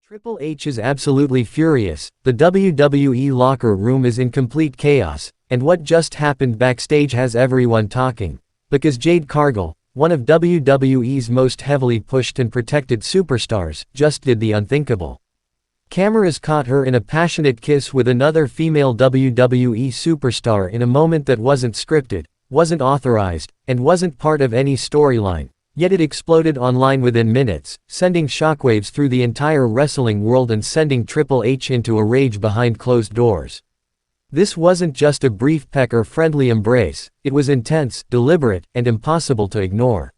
Triple H is absolutely furious, the WWE locker room is in complete chaos, and what just happened backstage has everyone talking. Because Jade Cargill, one of WWE's most heavily pushed and protected superstars, just did the unthinkable. Cameras caught her in a passionate kiss with another female WWE superstar in a moment that wasn't scripted, wasn't authorized, and wasn't part of any storyline. Yet it exploded online within minutes, sending shockwaves through the entire wrestling world and sending Triple H into a rage behind closed doors. This wasn't just a brief peck or friendly embrace, it was intense, deliberate, and impossible to ignore.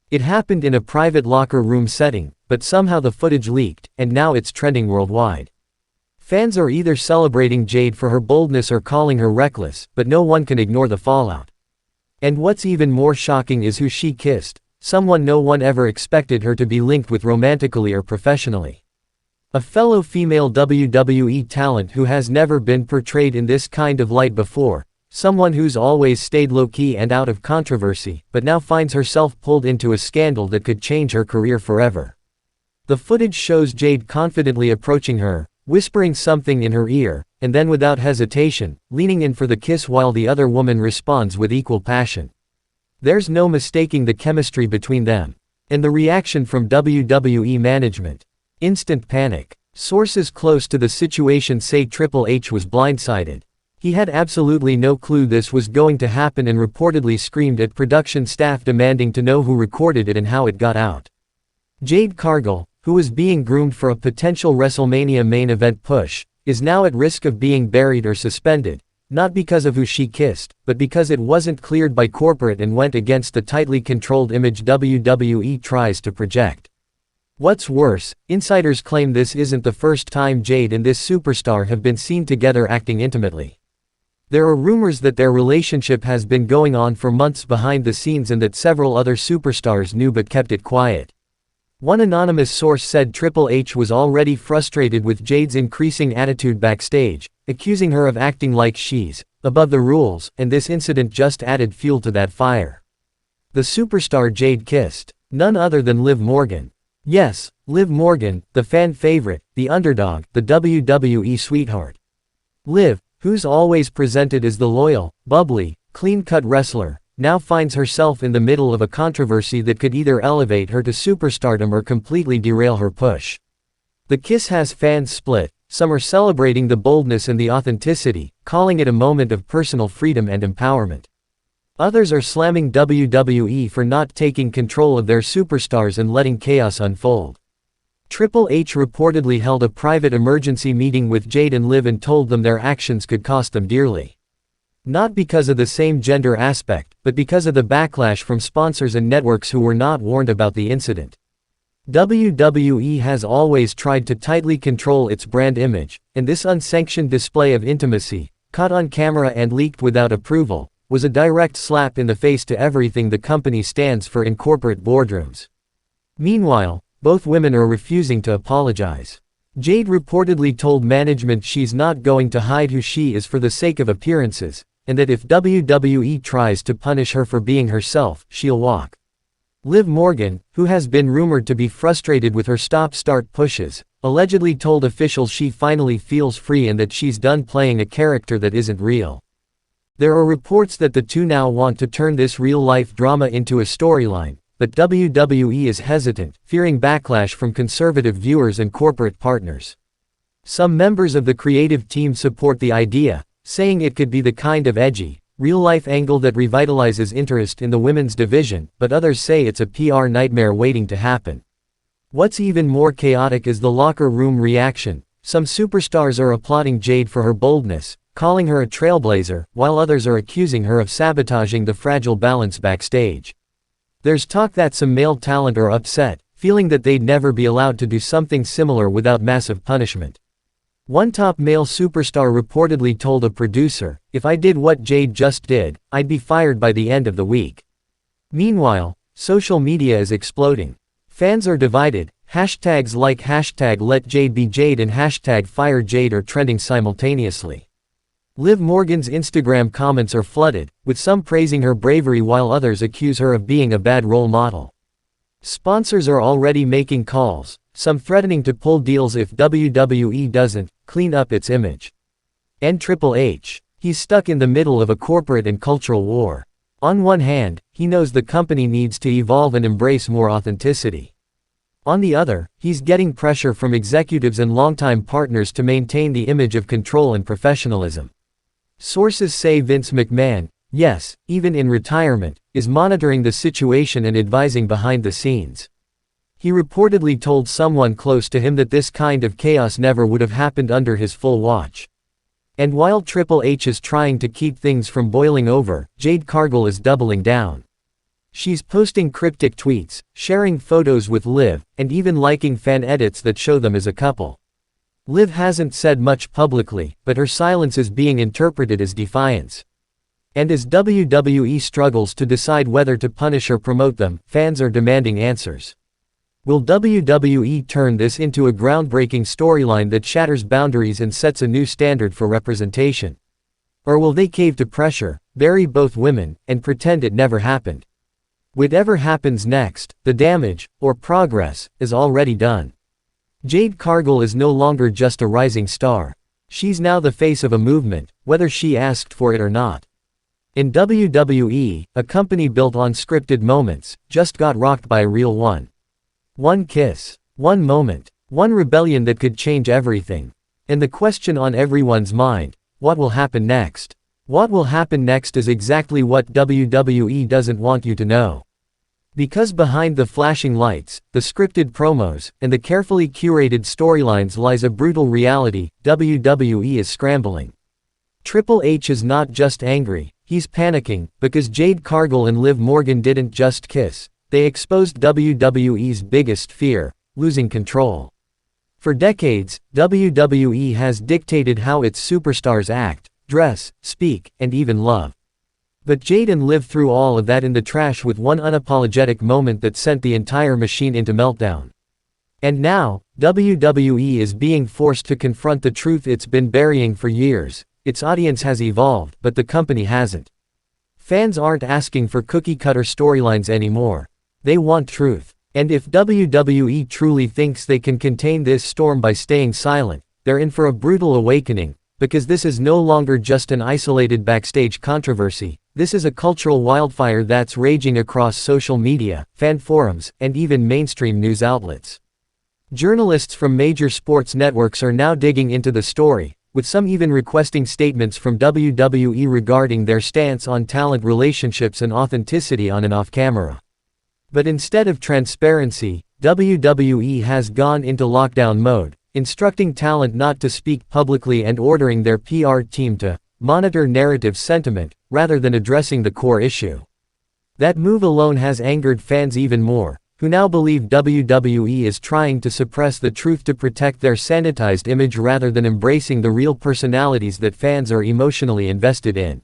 It happened in a private locker room setting, but somehow the footage leaked, and now it's trending worldwide. Fans are either celebrating Jade for her boldness or calling her reckless, but no one can ignore the fallout. And what's even more shocking is who she kissed. Someone no one ever expected her to be linked with romantically or professionally. A fellow female WWE talent who has never been portrayed in this kind of light before, someone who's always stayed low-key and out of controversy, but now finds herself pulled into a scandal that could change her career forever. The footage shows Jade confidently approaching her, whispering something in her ear, and then without hesitation, leaning in for the kiss while the other woman responds with equal passion. There's no mistaking the chemistry between them. And the reaction from WWE management. Instant panic. Sources close to the situation say Triple H was blindsided. He had absolutely no clue this was going to happen and reportedly screamed at production staff demanding to know who recorded it and how it got out. Jade Cargill, who was being groomed for a potential WrestleMania main event push, is now at risk of being buried or suspended. Not because of who she kissed, but because it wasn't cleared by corporate and went against the tightly controlled image WWE tries to project. What's worse, insiders claim this isn't the first time Jade and this superstar have been seen together acting intimately. There are rumors that their relationship has been going on for months behind the scenes and that several other superstars knew but kept it quiet. One anonymous source said Triple H was already frustrated with Jade's increasing attitude backstage, accusing her of acting like she's above the rules, and this incident just added fuel to that fire. The superstar Jade kissed none other than Liv Morgan. Yes, Liv Morgan, the fan favorite, the underdog, the WWE sweetheart. Liv, who's always presented as the loyal, bubbly, clean-cut wrestler, now finds herself in the middle of a controversy that could either elevate her to superstardom or completely derail her push. The kiss has fans split. Some are celebrating the boldness and the authenticity, calling it a moment of personal freedom and empowerment. Others are slamming WWE for not taking control of their superstars and letting chaos unfold. Triple H reportedly held a private emergency meeting with Jade and Liv and told them their actions could cost them dearly. Not because of the same gender aspect, but because of the backlash from sponsors and networks who were not warned about the incident. WWE has always tried to tightly control its brand image, and this unsanctioned display of intimacy, caught on camera and leaked without approval, was a direct slap in the face to everything the company stands for in corporate boardrooms. Meanwhile, both women are refusing to apologize. Jade reportedly told management she's not going to hide who she is for the sake of appearances, and that if WWE tries to punish her for being herself, she'll walk. Liv Morgan, who has been rumored to be frustrated with her stop-start pushes, allegedly told officials she finally feels free and that she's done playing a character that isn't real. There are reports that the two now want to turn this real-life drama into a storyline, but WWE is hesitant, fearing backlash from conservative viewers and corporate partners. Some members of the creative team support the idea, saying it could be the kind of edgy, real-life angle that revitalizes interest in the women's division, but others say it's a PR nightmare waiting to happen. What's even more chaotic is the locker room reaction. Some superstars are applauding Jade for her boldness, calling her a trailblazer, while others are accusing her of sabotaging the fragile balance backstage. There's talk that some male talent are upset, feeling that they'd never be allowed to do something similar without massive punishment. One top male superstar reportedly told a producer, "If I did what Jade just did, I'd be fired by the end of the week." Meanwhile, social media is exploding. Fans are divided. Hashtags like #LetJadeBeJade and #FireJade are trending simultaneously. Liv Morgan's Instagram comments are flooded, with some praising her bravery while others accuse her of being a bad role model. Sponsors are already making calls, some threatening to pull deals if WWE doesn't clean up its image. And Triple H, he's stuck in the middle of a corporate and cultural war. On one hand, he knows the company needs to evolve and embrace more authenticity. On the other, he's getting pressure from executives and longtime partners to maintain the image of control and professionalism. Sources say Vince McMahon, yes, even in retirement, is monitoring the situation and advising behind the scenes. He reportedly told someone close to him that this kind of chaos never would have happened under his full watch. And while Triple H is trying to keep things from boiling over, Jade Cargill is doubling down. She's posting cryptic tweets, sharing photos with Liv, and even liking fan edits that show them as a couple. Liv hasn't said much publicly, but her silence is being interpreted as defiance. And as WWE struggles to decide whether to punish or promote them, fans are demanding answers. Will WWE turn this into a groundbreaking storyline that shatters boundaries and sets a new standard for representation? Or will they cave to pressure, bury both women, and pretend it never happened? Whatever happens next, the damage, or progress, is already done. Jade Cargill is no longer just a rising star. She's now the face of a movement, whether she asked for it or not. In WWE, a company built on scripted moments, just got rocked by a real one. One kiss, one moment, one rebellion that could change everything. And the question on everyone's mind, what will happen next? What will happen next is exactly what WWE doesn't want you to know. Because behind the flashing lights, the scripted promos, and the carefully curated storylines lies a brutal reality: WWE is scrambling. Triple H is not just angry, he's panicking, because Jade Cargill and Liv Morgan didn't just kiss. They exposed WWE's biggest fear: losing control. For decades, WWE has dictated how its superstars act, dress, speak, and even love. But Jade and Liv threw all of that in the trash with one unapologetic moment that sent the entire machine into meltdown. And now, WWE is being forced to confront the truth it's been burying for years. Its audience has evolved, but the company hasn't. Fans aren't asking for cookie-cutter storylines anymore. They want truth. And if WWE truly thinks they can contain this storm by staying silent, they're in for a brutal awakening, because this is no longer just an isolated backstage controversy. This is a cultural wildfire that's raging across social media, fan forums, and even mainstream news outlets. Journalists from major sports networks are now digging into the story, with some even requesting statements from WWE regarding their stance on talent relationships and authenticity on and off camera. But instead of transparency, WWE has gone into lockdown mode, instructing talent not to speak publicly and ordering their PR team to monitor narrative sentiment, rather than addressing the core issue. That move alone has angered fans even more, who now believe WWE is trying to suppress the truth to protect their sanitized image rather than embracing the real personalities that fans are emotionally invested in.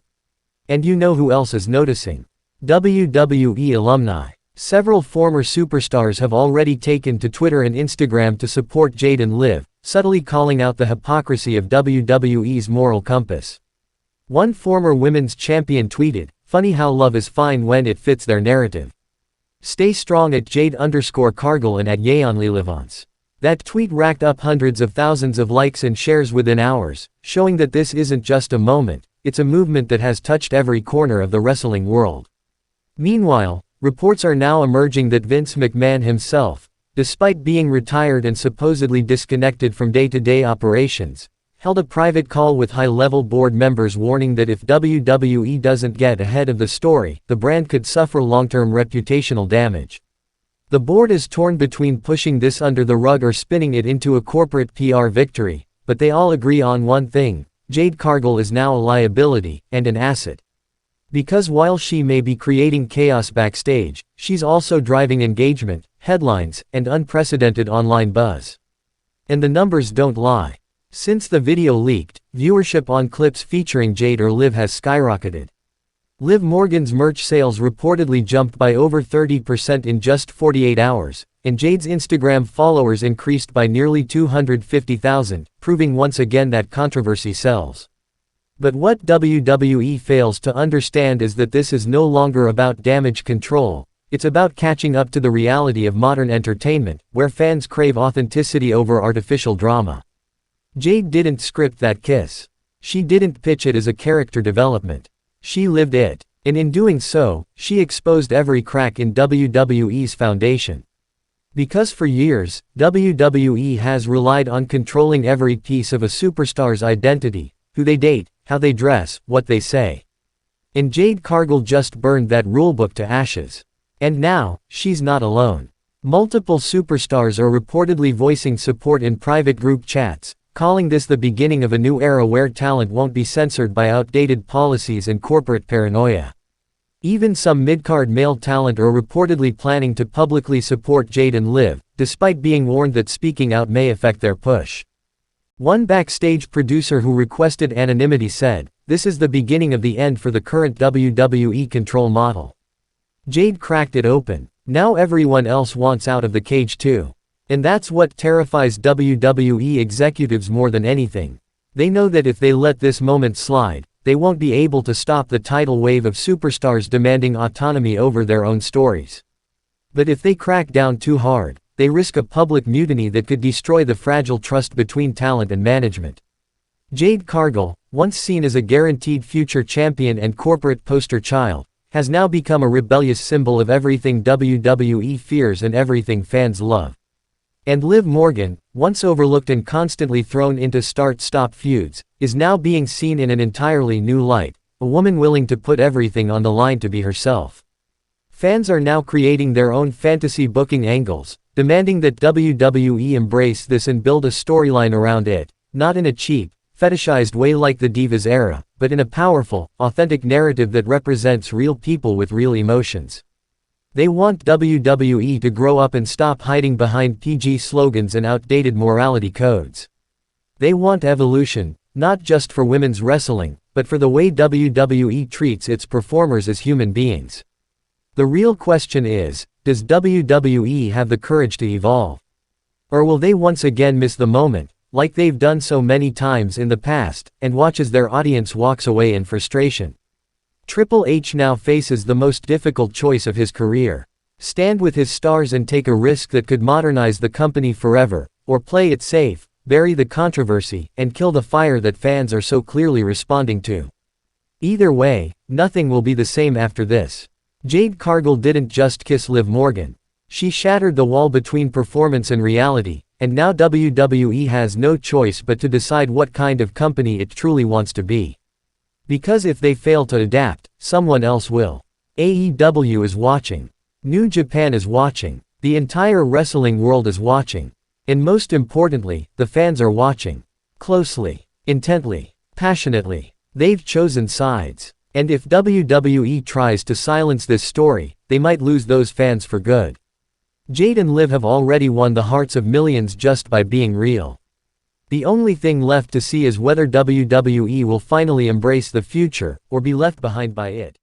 And you know who else is noticing? WWE alumni. Several former superstars have already taken to Twitter and Instagram to support Jade and Liv, subtly calling out the hypocrisy of WWE's moral compass. One former women's champion tweeted, "Funny how love is fine when it fits their narrative. Stay strong at Jade_Cargill and at YeonLilivance." That tweet racked up hundreds of thousands of likes and shares within hours, showing that this isn't just a moment, it's a movement that has touched every corner of the wrestling world. Meanwhile, reports are now emerging that Vince McMahon himself, despite being retired and supposedly disconnected from day-to-day operations, held a private call with high-level board members warning that if WWE doesn't get ahead of the story, the brand could suffer long-term reputational damage. The board is torn between pushing this under the rug or spinning it into a corporate PR victory, but they all agree on one thing: Jade Cargill is now a liability, and an asset. Because while she may be creating chaos backstage, she's also driving engagement, headlines, and unprecedented online buzz. And the numbers don't lie. Since the video leaked, viewership on clips featuring Jade or Liv has skyrocketed. Liv Morgan's merch sales reportedly jumped by over 30% in just 48 hours, and Jade's Instagram followers increased by nearly 250,000, proving once again that controversy sells. But what WWE fails to understand is that this is no longer about damage control, It's about catching up to the reality of modern entertainment, where fans crave authenticity over artificial drama. Jade didn't script that kiss. She didn't pitch it as a character development. She lived it. And in doing so, she exposed every crack in WWE's foundation. Because for years, WWE has relied on controlling every piece of a superstar's identity, who they date, how they dress, what they say. And Jade Cargill just burned that rulebook to ashes. And now, she's not alone. Multiple superstars are reportedly voicing support in private group chats, calling this the beginning of a new era where talent won't be censored by outdated policies and corporate paranoia. Even some mid-card male talent are reportedly planning to publicly support Jade and Liv, despite being warned that speaking out may affect their push. One backstage producer who requested anonymity said, "This is the beginning of the end for the current WWE control model." Jade cracked it open. Now everyone else wants out of the cage too. And that's what terrifies WWE executives more than anything. They know that if they let this moment slide, they won't be able to stop the tidal wave of superstars demanding autonomy over their own stories. But if they crack down too hard, they risk a public mutiny that could destroy the fragile trust between talent and management. Jade Cargill, once seen as a guaranteed future champion and corporate poster child, has now become a rebellious symbol of everything WWE fears and everything fans love. And Liv Morgan, once overlooked and constantly thrown into start-stop feuds, is now being seen in an entirely new light, a woman willing to put everything on the line to be herself. Fans are now creating their own fantasy booking angles, demanding that WWE embrace this and build a storyline around it, not in a cheap, fetishized way like the Divas era, but in a powerful, authentic narrative that represents real people with real emotions. They want WWE to grow up and stop hiding behind PG slogans and outdated morality codes. They want evolution, not just for women's wrestling, but for the way WWE treats its performers as human beings. The real question is, does WWE have the courage to evolve? Or will they once again miss the moment, like they've done so many times in the past, and watch as their audience walks away in frustration? Triple H now faces the most difficult choice of his career. Stand with his stars and take a risk that could modernize the company forever, or play it safe, bury the controversy, and kill the fire that fans are so clearly responding to. Either way, nothing will be the same after this. Jade Cargill didn't just kiss Liv Morgan. She shattered the wall between performance and reality, and now WWE has no choice but to decide what kind of company it truly wants to be. Because if they fail to adapt, someone else will. AEW is watching. New Japan is watching. The entire wrestling world is watching. And most importantly, the fans are watching. Closely, intently, passionately. They've chosen sides. And if WWE tries to silence this story, they might lose those fans for good. Jade and Liv have already won the hearts of millions just by being real. The only thing left to see is whether WWE will finally embrace the future, or be left behind by it.